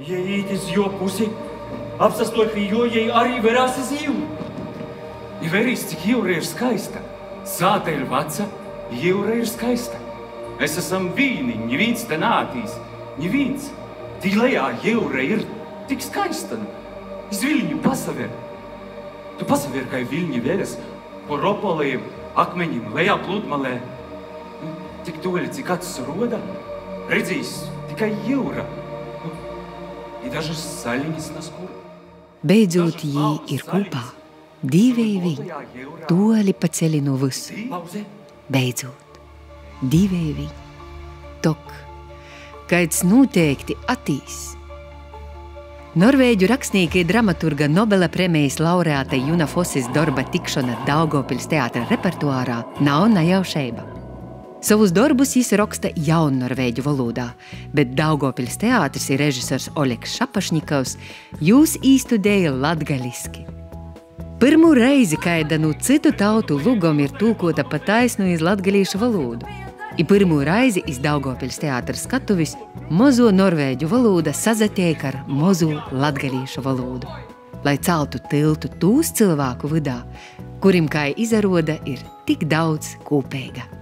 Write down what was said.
Jei iz jo pusi, apsastoj pie jo, jei arī verās iz jūru. I verīs, cik jūra ir skaista. Sāta ir vaca, jūra ir skaista. Mēs esam vīni, ņivīns te nātīs. Ņivīns, tī lejā jūra ir tik skaista. Iz Viļņu pasaver. Tu pasaver, kai Viļņi veras po ropoliem, akmeņiem, lejā pludmalē. Tik toļi, cik acis roda, redzīs tikai jūra. I dažas saļiņas na skuru. Beidzot, jī ir kopā. Divēji viņi, toļi pa ceļi no visu. Beidzot, divēji viņi. Tok, kaids noteikti atīs. Norvēģu rakstnieka i dramaturga Nobela premijas laureāta Juna Fosis darba tikšana Daugavpils teātra repertuārā nav nejaušeiba. Savus darbus jis raksta jaunnorvēģu valodā, bet Daugavpils teātris i režisors Oļegs Šapašņikovs jūs īstudēja latgaliski. Pirmo reizi kaida no citu tautu lugom ir tūkota pa taisnu iz latgalīšu valodu. I pirmo reizi iz Daugavpils teātra skatuvis mozo norvēģu valoda sazatiek ar mozo latgalīšu valodu, lai celtu tiltu tūs cilvēku vidā, kurim, kā izaroda, ir tik daudz kopīga.